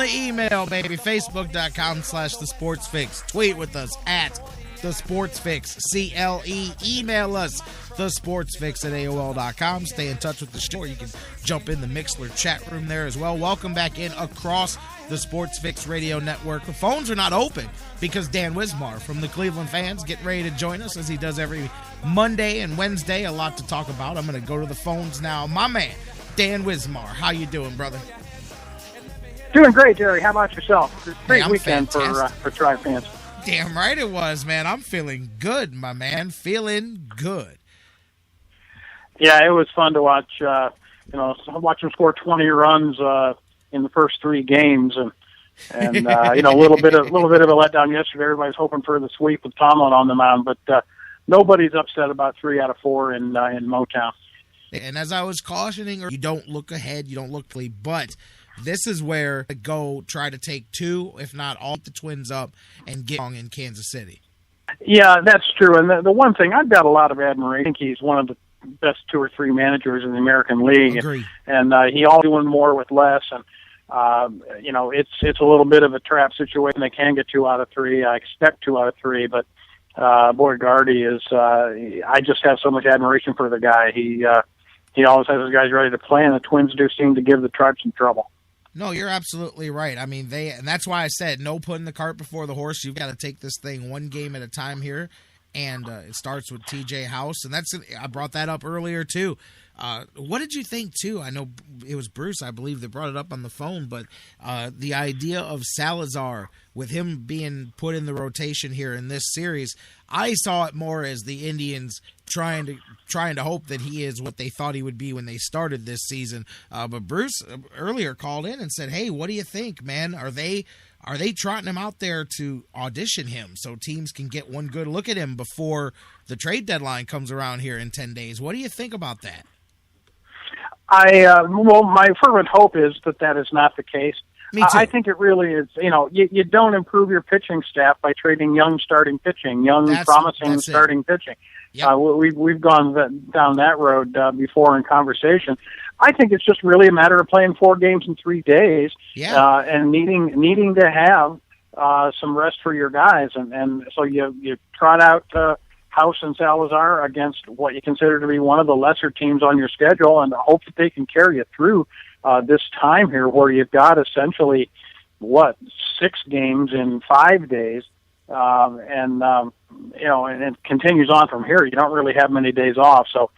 the email, baby. Facebook.com/The Sports Fix. Tweet with us at The Sports Fix, CLE. Email us, thesportsfix@AOL.com. Stay in touch with the show. You can jump in the Mixler chat room there as well. Welcome back in across the Sports Fix Radio Network. The phones are not open because Dan Wismar from the Cleveland Fans getting ready to join us as he does every Monday and Wednesday. A lot to talk about. I'm going to go to the phones now. My man, Dan Wismar. How you doing, brother? Doing great, Jerry. How about yourself? It's a great weekend fantastic. for Tribe fans. Damn right it was, man. I'm feeling good, my man. Feeling good. Yeah, it was fun to watch. Watch them score 20 runs in the first 3 games, and a little bit of a letdown yesterday. Everybody's hoping for the sweep with Tomlin on the mound, but nobody's upset about 3 out of 4 in Motown. And as I was cautioning, you don't look ahead, you don't look play, but this is where I go try to take 2, if not all, the Twins up and get on in Kansas City. Yeah, that's true. And the one thing, I've got a lot of admiration. I think he's one of the best 2 or 3 managers in the American League. Agree. And he always doing more with less. And, it's a little bit of a trap situation. They can get 2 out of 3. I expect 2 out of 3. But, boy, Gardy is I just have so much admiration for the guy. He always has his guys ready to play, and the Twins do seem to give the Tribe some trouble. No, you're absolutely right. I mean, and that's why I said no putting the cart before the horse. You've got to take this thing one game at a time here, and it starts with TJ House, and I brought that up earlier too. What did you think too? I know it was Bruce, I believe, that brought it up on the phone, but the idea of Salazar with him being put in the rotation here in this series, I saw it more as the Indians trying to hope that he is what they thought he would be when they started this season. But Bruce earlier called in and said, "Hey, what do you think, man? Are they trotting him out there to audition him so teams can get one good look at him before the trade deadline comes around here in 10 days? What do you think about that?" My fervent hope is that is not the case. Me too. I think it really is. You don't improve your pitching staff by trading young starting pitching, promising starting pitching. Yep. We've gone down that road before in conversation. I think it's just really a matter of playing 4 games in 3 days, and needing to have some rest for your guys, and so you trot out House and Salazar against what you consider to be one of the lesser teams on your schedule, and hope that they can carry it through this time here, where you've got essentially 6 games in 5 days. And it continues on from here. You don't really have many days off. So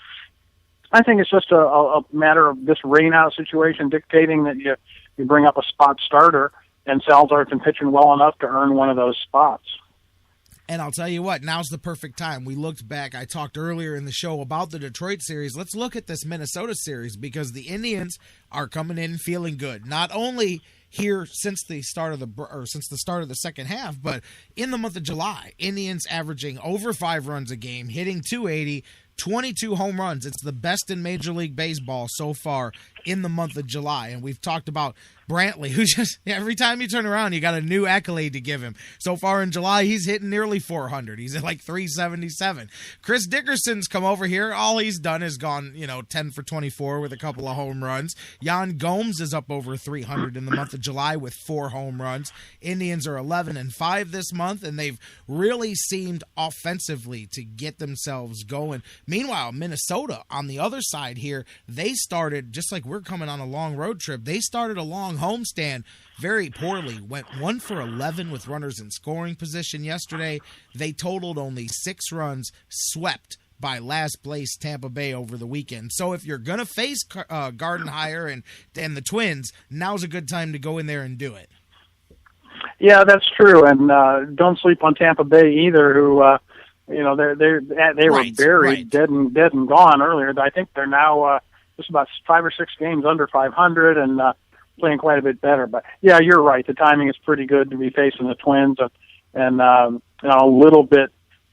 I think it's just a matter of this rain-out situation dictating that you bring up a spot starter, and Salazar's been pitching well enough to earn one of those spots. And I'll tell you what, now's the perfect time. We looked back. I talked earlier in the show about the Detroit series. Let's look at this Minnesota series because the Indians are coming in feeling good. Not only here since the start of the second half, but in the month of July, Indians averaging over 5 runs a game, hitting .280, 22 home runs. It's the best in Major League Baseball so far in the month of July. And we've talked about Brantley, who just every time you turn around, you got a new accolade to give him. So far in July, he's hitting nearly 400. He's at like 377. Chris Dickerson's come over here. All he's done is gone, 10 for 24 with a couple of home runs. Yan Gomes is up over 300 in the month of July with 4 home runs. Indians are 11-5 this month, and they've really seemed offensively to get themselves going. Meanwhile, Minnesota on the other side here, they started, just like we're coming on a long road trip, they started a long homestand very poorly. Went 1 for 11 with runners in scoring position yesterday. They totaled only 6 runs, swept by last place Tampa Bay over the weekend. So if you're going to face Gardenhire and the Twins, now's a good time to go in there and do it. Yeah, that's true. And don't sleep on Tampa Bay either, who they were buried, dead and gone earlier. I think they're now just about 5 or 6 games under 500 and playing quite a bit better. But yeah, you're right. The timing is pretty good to be facing the Twins, and a little bit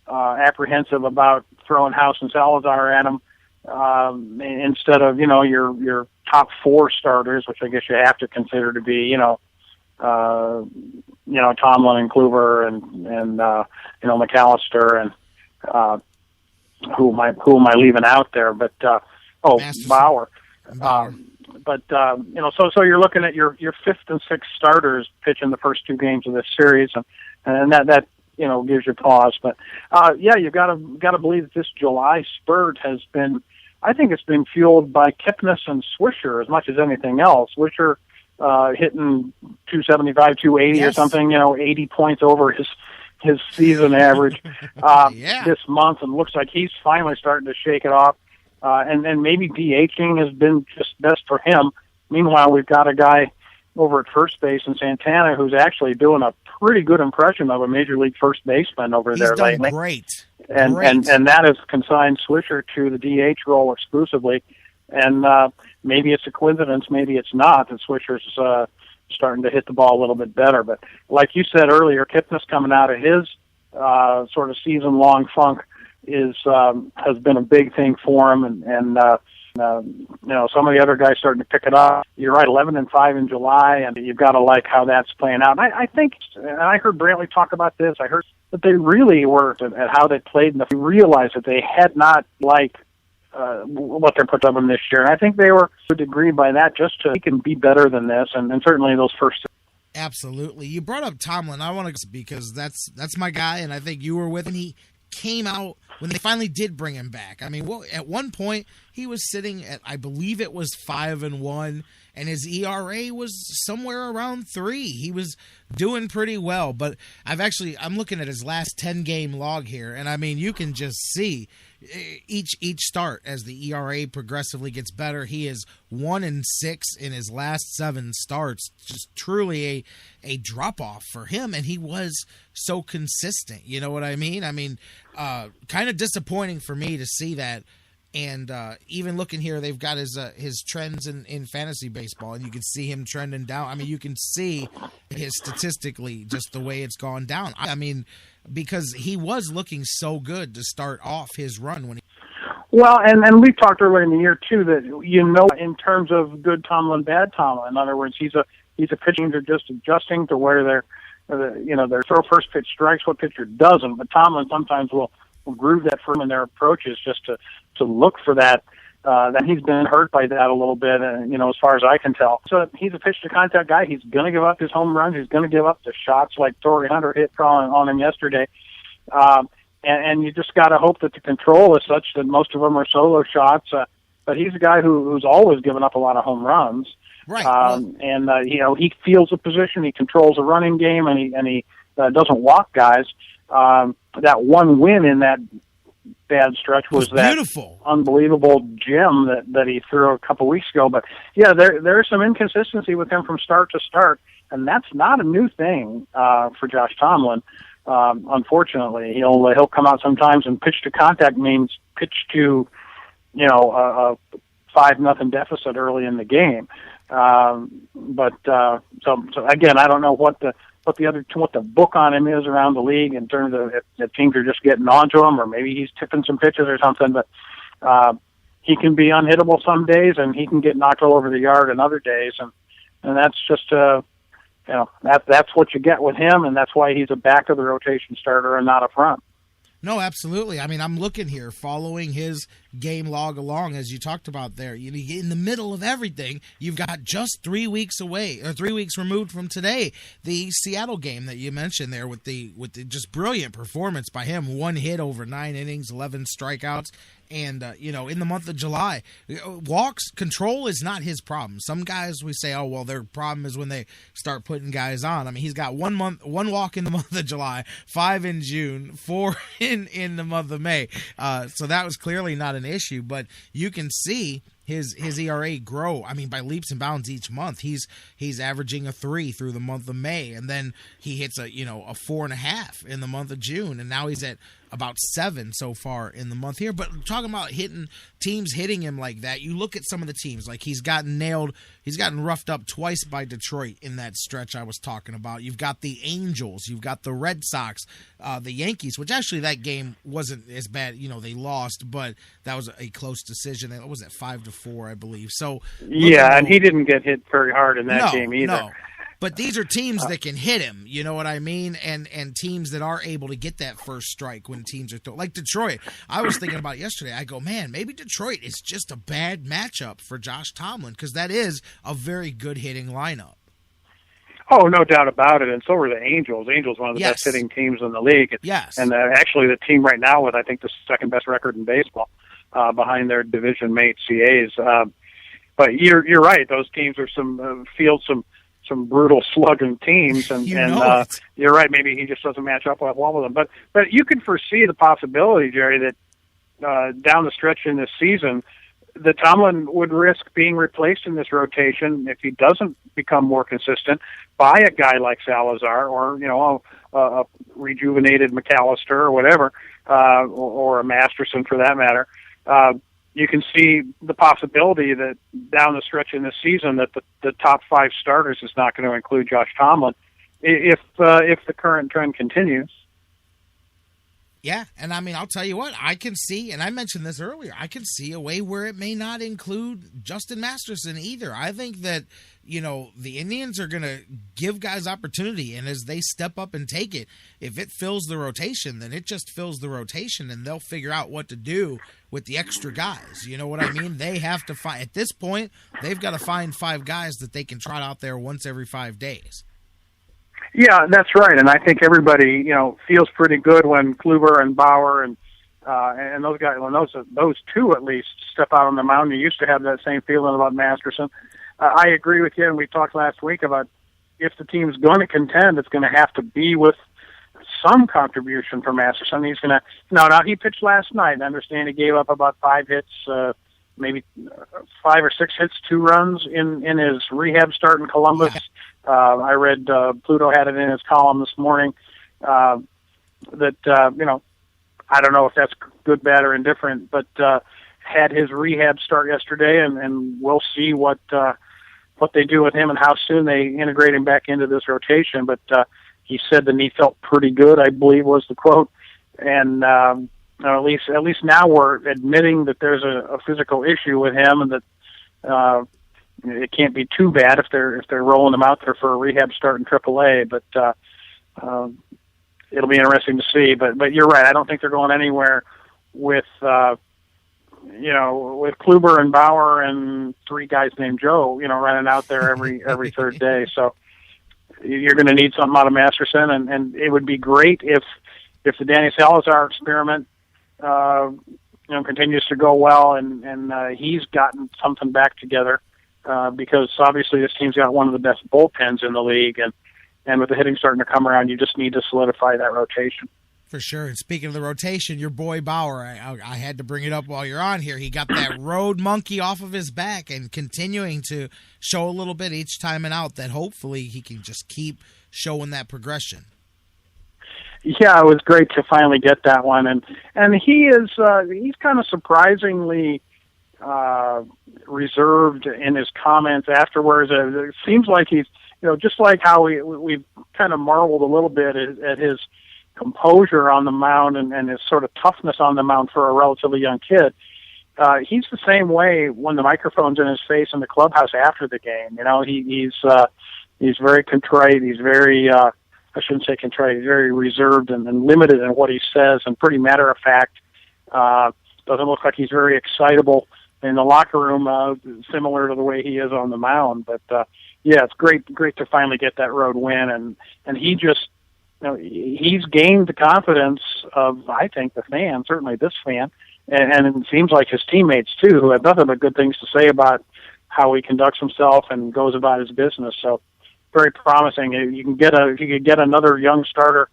apprehensive about throwing House and Salazar at them instead of your top 4 starters, which I guess you have to consider to be Tomlin and Kluber and McAllister and who am I leaving out there? But Bauer. So you're looking at your fifth and sixth starters pitching the first two games of this series, and that gives you pause. But you've got to believe that this July spurt has been, I think it's been fueled by Kipnis and Swisher as much as anything else. Swisher hitting 275, 280 yes. or something, 80 points over his season average this month, and looks like he's finally starting to shake it off. And maybe DHing has been just best for him. Meanwhile, we've got a guy over at first base in Santana who's actually doing a pretty good impression of a major league first baseman over there lately. Great. And that has consigned Swisher to the DH role exclusively. And maybe it's a coincidence, maybe it's not, that Swisher's starting to hit the ball a little bit better. But like you said earlier, Kipnis coming out of his sort of season-long funk has been a big thing for him, and some of the other guys starting to pick it up. You're right, 11-5 in July, and you've got to like how that's playing out. And I think, and I heard Brantley talk about this, I heard that they really were at how they played, and they realized that they had not liked what they're put up in this year. And I think they were to a degree by that just to, he can be better than this, and certainly those first. Absolutely. You brought up Tomlin. I want to, because that's my guy, and I think you were with him. He came out when they finally did bring him back. I mean, at one point he was sitting at, I believe it was 5-1, and his ERA was somewhere around 3. He was doing pretty well, but I'm looking at his last 10-game log here, and I mean, you can just see each start as the ERA progressively gets better. He is 1-6 in his last 7 starts. Just truly a drop off for him, and he was so consistent. You know what I mean? I mean, kind of disappointing for me to see that. And even looking here, they've got his trends in fantasy baseball, and you can see him trending down. I mean, you can see his statistically just the way it's gone down. I mean, because he was looking so good to start off his run when he. Well, and we talked earlier in the year too that in terms of good Tomlin, bad Tomlin. In other words, he's a pitching they're just adjusting to where their throw first pitch strikes, what pitcher doesn't. But Tomlin sometimes will groove that for him in their approaches just to look for that. That he's been hurt by that a little bit, as far as I can tell. So he's a pitch-to-contact guy. He's going to give up his home runs. He's going to give up the shots like Torrey Hunter hit on him yesterday. And you just got to hope that the control is such that most of them are solo shots. But he's a guy who's always given up a lot of home runs. Right. He feels the position. He controls the running game, and he doesn't walk guys. That one win in that bad stretch was that beautiful, unbelievable gem that he threw a couple weeks ago. But yeah, there's some inconsistency with him from start to start, and that's not a new thing for Josh Tomlin. Unfortunately, he'll come out sometimes and pitch to contact means pitch to a 5-0 deficit early in the game. So again, I don't know what the book on him is around the league in terms of if teams are just getting onto him, or maybe he's tipping some pitches or something. But he can be unhittable some days, and he can get knocked all over the yard in other days, and that's just that's what you get with him, and that's why he's a back of the rotation starter and not a front. No, absolutely. I mean, I'm looking here, following his game log along, as you talked about there. In the middle of everything, you've got just 3 weeks away, or 3 weeks removed from today, the Seattle game that you mentioned there with the just brilliant performance by him. 1 hit over 9 innings, 11 strikeouts. And, in the month of July, walks, control is not his problem. Some guys, we say, oh, well, their problem is when they start putting guys on. I mean, he's got 1 walk in the month of July, 5 in June, 4 in the month of May. So that was clearly not an issue, but you can see his ERA grow. I mean, by leaps and bounds each month. He's averaging a 3 through the month of May, and then he hits a 4.5 in the month of June, and now he's at about 7 so far in the month here. But talking about teams hitting him like that, you look at some of the teams, like he's gotten roughed up twice by Detroit in that stretch I was talking about. You've got the Angels, you've got the Red Sox, the Yankees, which actually that game wasn't as bad. They lost, but that was a close decision. What was it, 5-4, I believe. So yeah, and he didn't get hit very hard in that game either. No. But these are teams that can hit him, you know what I mean? And teams that are able to get that first strike when teams are like Detroit. I was thinking about yesterday. I go, man, maybe Detroit is just a bad matchup for Josh Tomlin, because that is a very good hitting lineup. Oh, no doubt about it. And so are the Angels. Angels, one of the best hitting teams in the league. Yes. And actually the team right now with, I think, the second best record in baseball, behind their division mate CAs. But you're right. Those teams are field some brutal slugging teams, and you're right. Maybe he just doesn't match up well with them. But you can foresee the possibility, Jerry, that down the stretch in this season, that Tomlin would risk being replaced in this rotation if he doesn't become more consistent by a guy like Salazar, or a rejuvenated McAllister or whatever, or a Masterson for that matter. You can see the possibility that down the stretch in this season that the top 5 starters is not going to include Josh Tomlin if the current trend continues. Yeah, and I mean, I'll tell you what, I can see, and I mentioned this earlier, I can see a way where it may not include Justin Masterson either. I think that, the Indians are going to give guys opportunity, and as they step up and take it, if it fills the rotation, then it just fills the rotation, and they'll figure out what to do with the extra guys. You know what I mean? They have to find, at this point, they've got to find 5 guys that they can trot out there once every 5 days. Yeah, that's right, and I think everybody, feels pretty good when Kluber and Bauer and those guys, when those two at least step out on the mound. You used to have that same feeling about Masterson. I agree with you, and we talked last week about if the team's going to contend, it's going to have to be with some contribution from Masterson. He's going to now he pitched last night. I understand he gave up about 5 hits, maybe 5 or 6 hits, 2 runs in his rehab start in Columbus. I read Pluto had it in his column this morning that I don't know if that's good, bad, or indifferent, but had his rehab start yesterday, and we'll see what they do with him and how soon they integrate him back into this rotation. But he said the knee felt pretty good, I believe was the quote, and at least now we're admitting that there's a physical issue with him, and that it can't be too bad if they're rolling him out there for a rehab start in AAA. But it'll be interesting to see. But you're right. I don't think they're going anywhere with with Kluber and Bauer and 3 guys named Joe, running out there every third day. So you're going to need something out of Masterson, and it would be great if the Danny Salazar experiment continues to go well, and he's gotten something back together. Because obviously this team's got one of the best bullpens in the league, and with the hitting starting to come around, you just need to solidify that rotation. For sure. And speaking of the rotation, your boy Bauer, I had to bring it up while you're on here. He got that road monkey off of his back and continuing to show a little bit each time and out that hopefully he can just keep showing that progression. Yeah, it was great to finally get that one, and he's kind of surprisingly reserved in his comments afterwards. It seems like he's, just like how we've kind of marveled a little bit at his composure on the mound and his sort of toughness on the mound for a relatively young kid. He's the same way when the microphone's in his face in the clubhouse after the game. He's very contrite. He's very, I shouldn't say contrite, he's very reserved and limited in what he says and pretty matter of fact. Doesn't look like he's very excitable in the locker room, similar to the way he is on the mound. But yeah, it's great to finally get that road win, and he just, he's gained the confidence of, I think, the fan, certainly this fan, and it seems like his teammates too, who have nothing but good things to say about how he conducts himself and goes about his business. So very promising. If you could get another young starter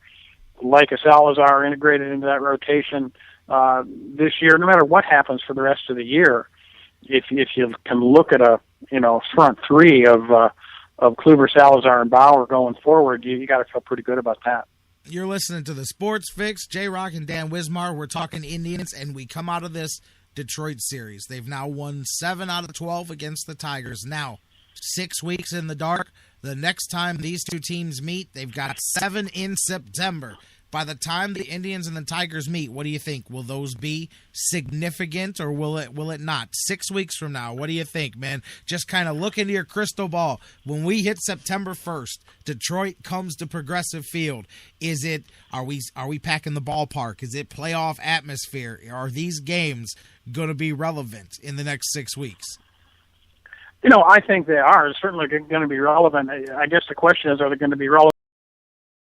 like a Salazar integrated into that rotation this year, no matter what happens for the rest of the year. If you can look at a front 3 of Kluber, Salazar, and Bauer going forward, you got to feel pretty good about that. You're listening to the Sports Fix, J-Rock and Dan Wismar. We're talking Indians, and we come out of this Detroit series. They've now won 7 out of 12 against the Tigers. Now, 6 weeks in the dark. The next time these two teams meet, they've got 7 in September. By the time the Indians and the Tigers meet, what do you think? Will those be significant, or will it not? 6 weeks from now, what do you think, man? Just kind of look into your crystal ball. When we hit September 1st, Detroit comes to Progressive Field. Are we packing the ballpark? Is it playoff atmosphere? Are these games going to be relevant in the next 6 weeks? I think they are. It's certainly going to be relevant. I guess the question is, are they going to be relevant